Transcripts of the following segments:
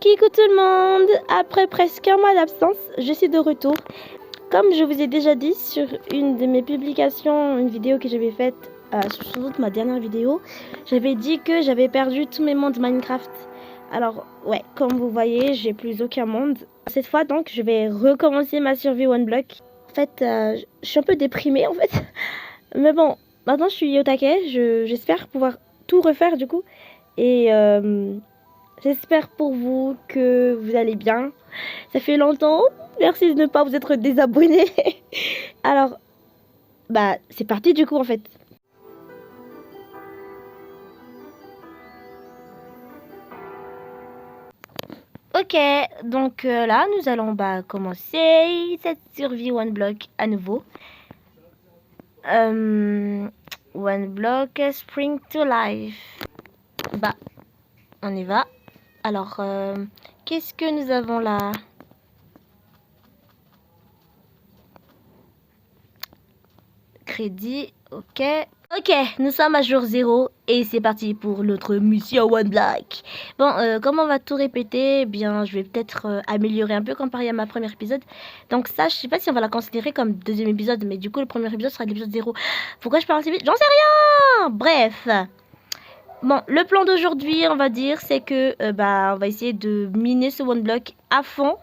Coucou tout le monde, après presque un mois d'absence, je suis de retour. Comme je vous ai déjà dit sur une de mes publications, une vidéo que j'avais faite, sans doute ma dernière vidéo, j'avais dit que j'avais perdu tous mes mondes Minecraft. Alors ouais, comme vous voyez, j'ai plus aucun monde. Cette fois donc, je vais recommencer ma survie One Block. En fait, je suis un peu déprimée en fait. Mais bon, maintenant je suis au taquet, j'espère pouvoir tout refaire du coup. Et j'espère pour vous que vous allez bien. Ça fait longtemps. Merci de ne pas vous être désabonné. Alors, bah, c'est parti du coup en fait. Ok, donc là, nous allons commencer cette survie One Block à nouveau. One Block Spring to Life. Bah, on y va. Alors, qu'est-ce que nous avons là? Crédit, ok. Ok, nous sommes à jour 0 et c'est parti pour notre mission One Block. Bon, comme on va tout répéter, bien, je vais peut-être améliorer un peu comparé à ma première épisode. Donc ça, je sais pas si on va la considérer comme deuxième épisode, mais du coup, le premier épisode sera l'épisode 0. Pourquoi je parle assez vite? J'en sais rien. Bref. Bon, le plan d'aujourd'hui, on va dire, c'est que, on va essayer de miner ce One Block à fond,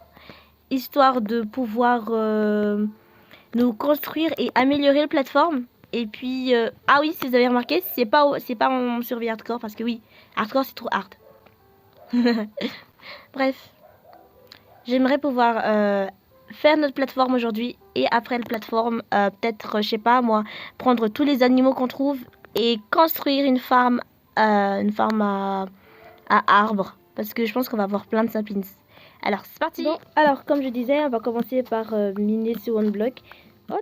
histoire de pouvoir nous construire et améliorer la plateforme. Et puis, ah oui, si vous avez remarqué, c'est pas en survie hardcore, parce que oui, hardcore c'est trop hard. Bref, j'aimerais pouvoir faire notre plateforme aujourd'hui, et après la plateforme, peut-être, je sais pas moi, prendre tous les animaux qu'on trouve et construire une farm à arbres, parce que je pense qu'on va avoir plein de saplings. Alors, c'est parti. Bon, alors, comme je disais, on va commencer par miner ce One Block. Oh,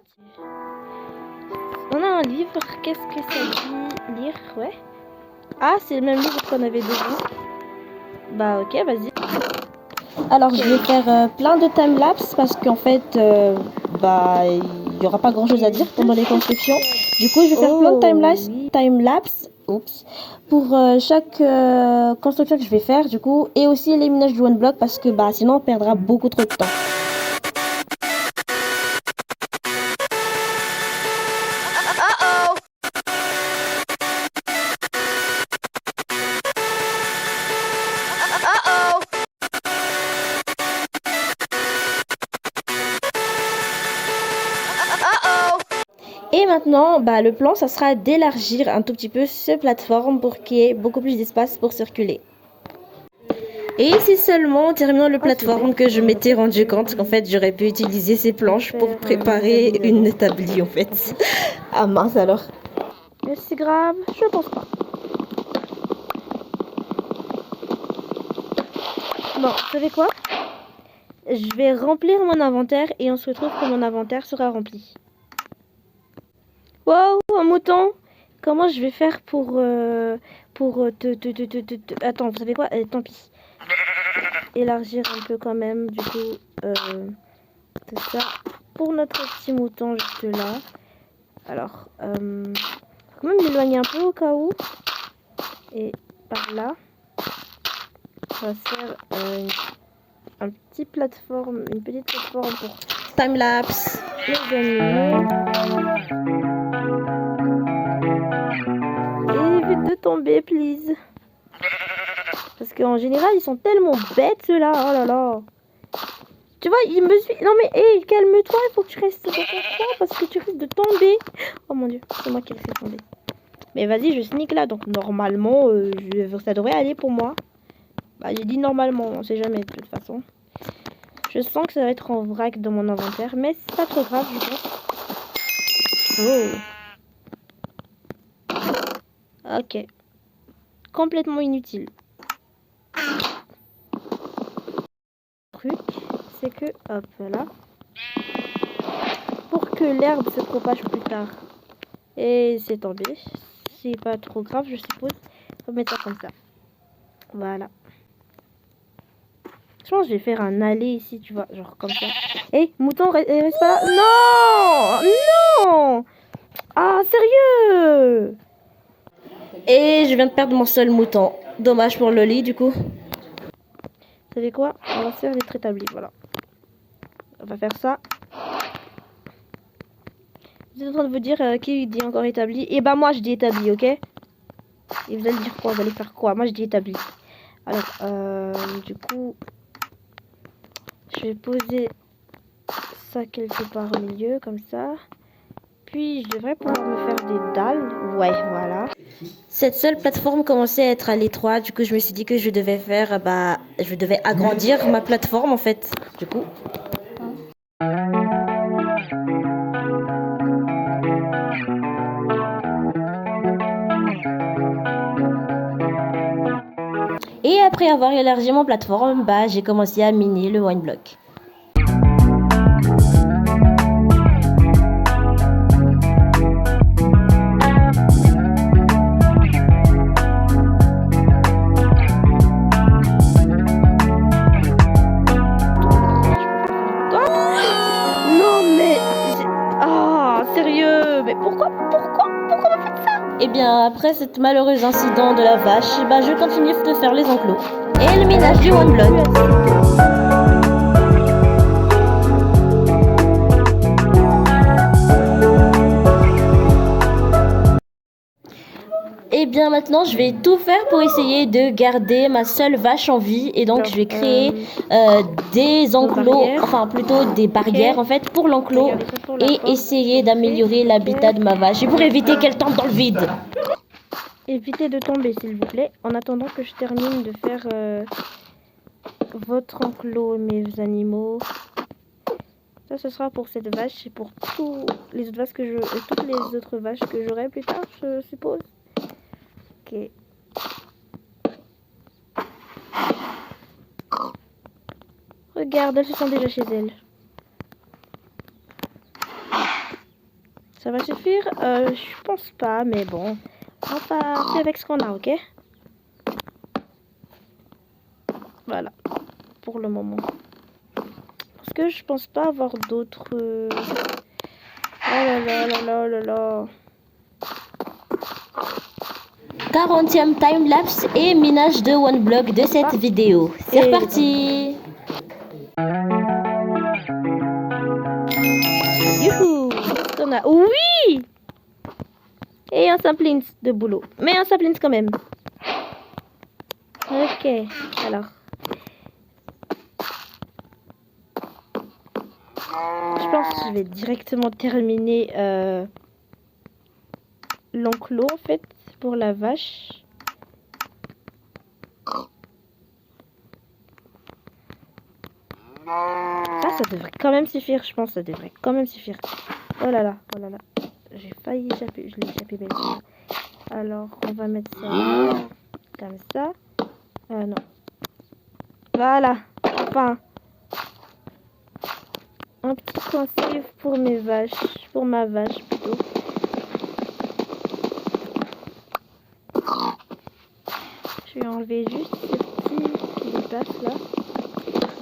on a un livre, qu'est-ce que ça dit? Lire, ouais. Ah, c'est le même livre qu'on avait devant. Bah ok, vas-y. Alors je vais faire plein de timelapse parce qu'en fait, il n'y aura pas grand chose à dire pendant les constructions. Du coup, je vais faire plein de timelapse pour chaque construction que je vais faire, du coup, et aussi l'éliminage du one block parce que sinon on perdra beaucoup trop de temps. Et maintenant, le plan, ça sera d'élargir un tout petit peu cette plateforme pour qu'il y ait beaucoup plus d'espace pour circuler. Et c'est seulement en terminant le plateforme que je m'étais rendu compte qu'en fait, j'aurais pu utiliser ces planches pour préparer une établie, en fait. Ah mince alors. Mais c'est grave, je pense pas. Bon, vous savez quoi? Je vais remplir mon inventaire et on se retrouve quand mon inventaire sera rempli. Wow, un mouton! Comment je vais faire pour Attends, vous savez quoi? Tant pis. Élargir un peu quand même, du coup, c'est ça. Pour notre petit mouton juste là. Alors, quand même m'éloigner un peu au cas où. Et par là. On va se faire une petite plateforme pour timelapse les animaux. Évite de tomber, please. Parce qu'en général, ils sont tellement bêtes, ceux-là. Oh là là. Tu vois, il me suit. Non mais, hé, calme-toi, il faut que tu restes dans ton coin parce que tu risques de tomber. Oh mon dieu, c'est moi qui le fais tomber. Mais vas-y, je sneak là, donc normalement, ça devrait aller pour moi. J'ai dit normalement, on sait jamais de toute façon. Je sens que ça va être en vrac dans mon inventaire, mais c'est pas trop grave, je pense. Oh. Ok. Complètement inutile. Truc, c'est que, hop là. Pour que l'herbe se propage plus tard. Et c'est tombé. C'est pas trop grave, je suppose. Faut mettre ça comme ça. Voilà. Je pense que je vais faire un aller ici, tu vois, genre comme ça. Hé, mouton, reste pas là. Non! Non! Ah, sérieux! Et je viens de perdre mon seul mouton. Dommage pour Loli, du coup. savez quoi? On va faire l'être établi, voilà. On va faire ça. Vous êtes en train de vous dire qui dit encore établi? Et bah moi je dis établi, ok? Et vous allez dire quoi? Vous allez faire quoi? Moi je dis établi. Alors, du coup, je vais poser ça quelque part au milieu, comme ça. Puis je devrais pouvoir me faire des dalles. Ouais, voilà. Cette seule plateforme commençait à être à l'étroit. Du coup, je me suis dit que je devais faire, je devais agrandir ma plateforme en fait. Du coup. Et après avoir élargi mon plateforme, j'ai commencé à miner le one block. Sérieux, mais pourquoi vous faites ça? Eh bien, après cet malheureux incident de la vache, je continue de faire les enclos et le minage du one block. Et bien maintenant, je vais tout faire pour essayer de garder ma seule vache en vie. Et donc, je vais créer des enclos, enfin plutôt des barrières en fait pour l'enclos et essayer d'améliorer l'habitat de ma vache. Et pour éviter qu'elle tombe dans le vide. Évitez de tomber, s'il vous plaît. En attendant que je termine de faire votre enclos, mes animaux. Ça, ce sera pour cette vache et pour toutes les autres vaches que j'aurai plus tard, je suppose. Ok. Regarde, elles se sont déjà chez elles. Ça va suffire? Je pense pas, mais bon. On va faire avec ce qu'on a, ok? Voilà. Pour le moment. Parce que je pense pas avoir d'autres... Oh là là là là là là. 40e time-lapse et minage de one block de cette vidéo. C'est reparti. Youhou. On a... Oui. Et un saplings de boulot. Mais un saplings quand même. Ok. Alors. Je pense que je vais directement terminer l'enclos en fait. Pour la vache. Ça devrait quand même suffire, je pense. Ça devrait quand même suffire. Oh là là, oh là là. J'ai failli échapper, je l'ai échappé belle. Alors, on va mettre ça là, comme ça. Non. Voilà. Enfin. Un petit conseil pour mes vaches. Pour ma vache plutôt. Je vais enlever juste ce petit qui dépasse là.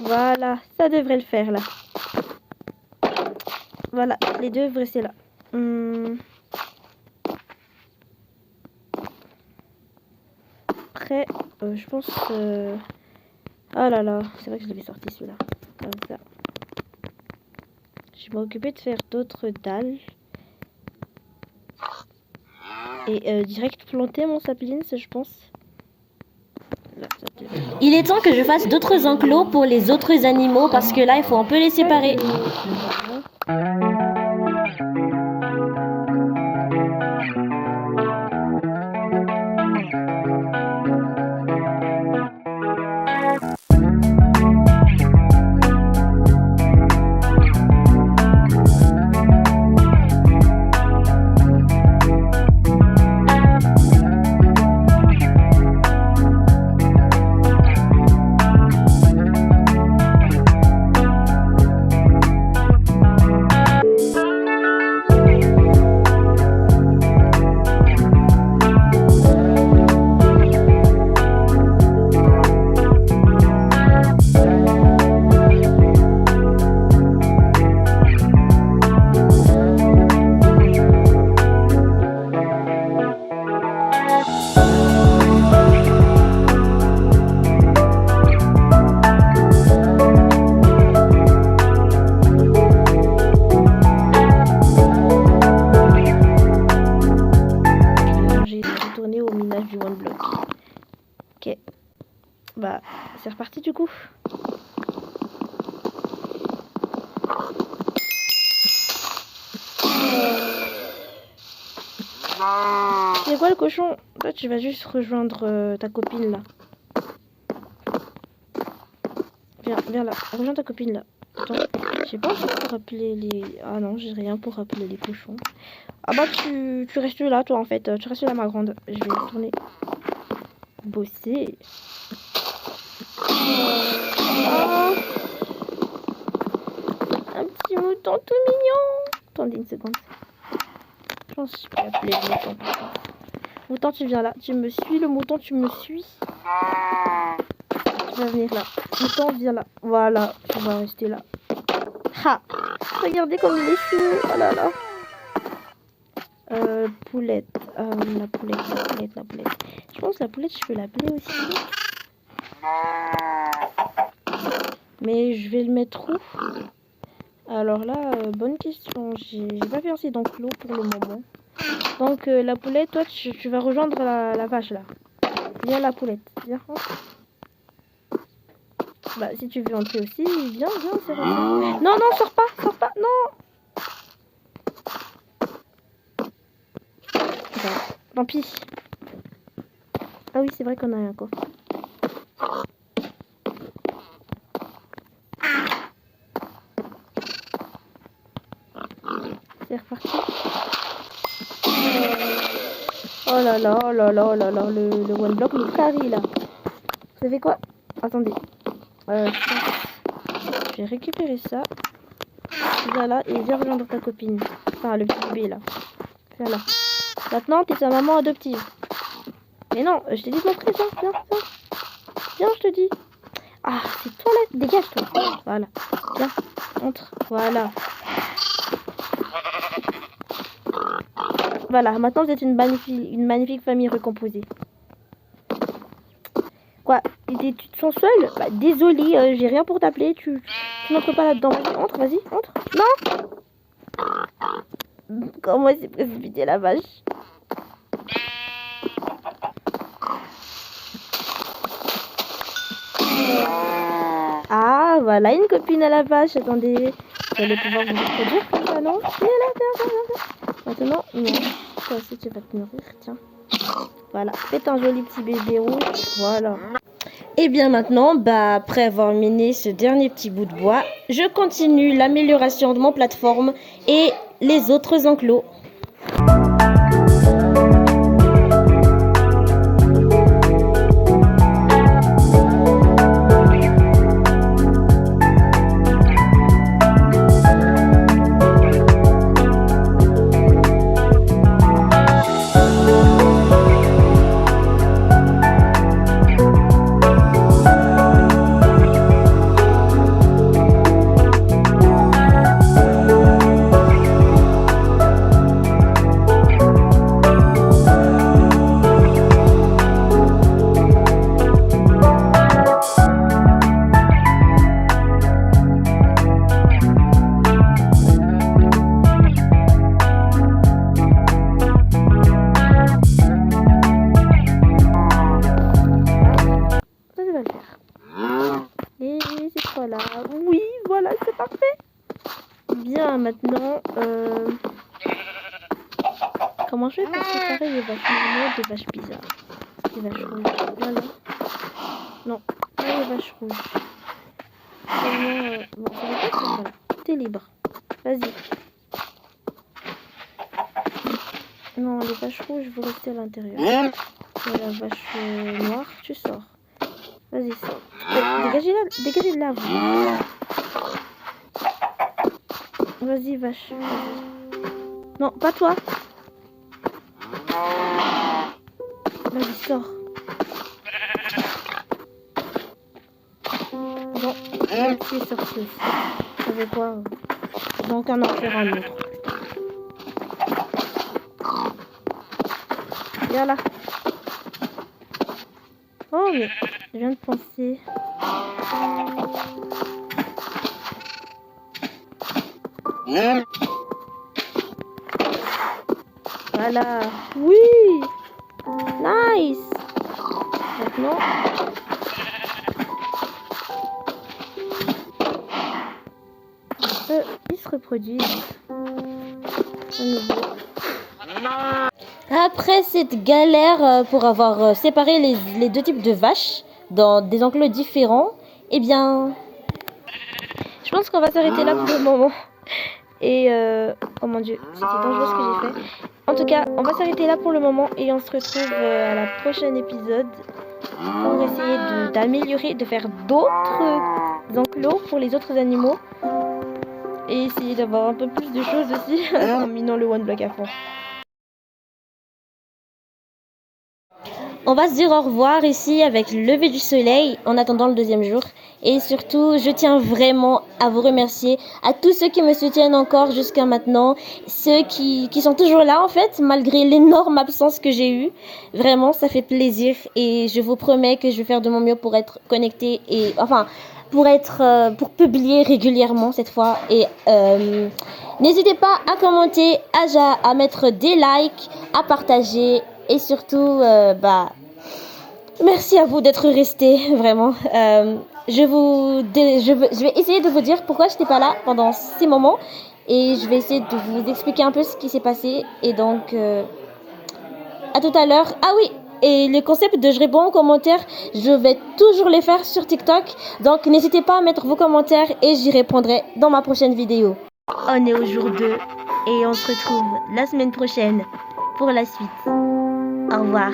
Voilà, ça devrait le faire là. Voilà, les deux devraient rester là. Après, je pense... Oh là là, c'est vrai que je l'avais sorti celui-là. Comme ça. Je vais m'occuper de faire d'autres dalles. Et direct planter mon saplings, je pense. Il est temps que je fasse d'autres enclos pour les autres animaux parce que là il faut un peu les séparer. reparti du coup. C'est quoi le cochon? Toi tu vas juste rejoindre ta copine là. Viens là, rejoins ta copine là. Attends, j'ai pas pour appeler les... Ah non, j'ai rien pour appeler les cochons. Ah bah tu restes là toi en fait, tu restes là ma grande. Je vais tourner. Bosser. Oh. Un petit mouton tout mignon. Attendez une seconde. Je pense que je peux appeler le mouton. Mouton tu viens là, tu me suis le mouton, tu me suis. Tu vas venir là. Mouton viens là. Voilà, tu vas rester là. Ha! Regardez comme il est chou. Oh là là. Poulette. La poulette. Je pense que la poulette, je peux l'appeler aussi. Mais je vais le mettre où? Alors là, bonne question. J'ai pas versé d'enclos pour le moment. Donc la poulette, toi, tu vas rejoindre la vache là. Viens la poulette. Viens. Bah si tu veux entrer aussi, viens, c'est vrai. Non, sors pas, non. Bah, tant pis. Ah oui, c'est vrai qu'on a un coffre. C'est reparti. Oh là là, le one block me carry là. Vous savez quoi? Attendez. Je vais récupérer ça. Viens là et viens rejoindre ta copine. Enfin, le petit bébé là. Viens là. Maintenant, t'es sa maman adoptive. Mais non, je t'ai dit de montrer, viens. Viens, je te dis. Ah, c'est toi là. Dégage toi. Voilà. Viens, entre. Voilà. Voilà, maintenant vous êtes une magnifique famille recomposée. Quoi? Tu te sens seule? Bah désolé, j'ai rien pour t'appeler. Tu n'entres pas là-dedans. Vas-y, entre. Non! Comment s'est précipité la vache? Ah, voilà une copine à la vache. Attendez, vous allez pouvoir vous reproduire comme ça, non? Viens. Maintenant, non. Toi aussi, tu vas te nourrir, tiens. Voilà, faites un joli petit bébé rouge. Voilà. Et bien maintenant, après avoir miné ce dernier petit bout de bois, je continue l'amélioration de mon plateforme et les autres enclos. Voilà, oui, voilà, c'est parfait. Bien, maintenant, comment je vais faire séparer les vaches normales des vaches bizarres? Les vaches rouges, voilà. Non, pas les vaches rouges. Bon, ça va pas, voilà. T'es libre. Vas-y. Non, les vaches rouges, vous restez à l'intérieur. Et la vache noire, tu sors. Vas-y, sors. Dégagez de là, vous. Vas-y, vache. Non, pas toi. Vas-y, sors. Bon, le petit est sorti aussi. Vous savez quoi? Donc, on en fera un autre. Viens là. Oh, mais je viens de penser. Voilà. Oui. Nice. Maintenant. reproduise à nouveau. Après cette galère pour avoir séparé les deux types de vaches dans des enclos différents, eh bien, je pense qu'on va s'arrêter là pour le moment. Et oh mon dieu, c'était dangereux ce que j'ai fait. En tout cas, on va s'arrêter là pour le moment et on se retrouve à la prochaine épisode pour essayer d'améliorer, de faire d'autres enclos pour les autres animaux et essayer d'avoir un peu plus de choses aussi en minant le one block à fond. On va se dire au revoir ici avec le lever du soleil en attendant le deuxième jour. Et surtout, je tiens vraiment à vous remercier, à tous ceux qui me soutiennent encore jusqu'à maintenant, ceux qui sont toujours là en fait, malgré l'énorme absence que j'ai eue. Vraiment, ça fait plaisir et je vous promets que je vais faire de mon mieux pour être connectée et enfin, pour publier régulièrement cette fois. Et n'hésitez pas à commenter, à mettre des likes, à partager. Et surtout, merci à vous d'être restés, vraiment. Je vais essayer de vous dire pourquoi je n'étais pas là pendant ces moments. Et je vais essayer de vous expliquer un peu ce qui s'est passé. Et donc, à tout à l'heure. Ah oui, et le concept de je réponds aux commentaires, je vais toujours les faire sur TikTok. Donc, n'hésitez pas à mettre vos commentaires et j'y répondrai dans ma prochaine vidéo. On est au jour 2 et on se retrouve la semaine prochaine pour la suite. Au revoir.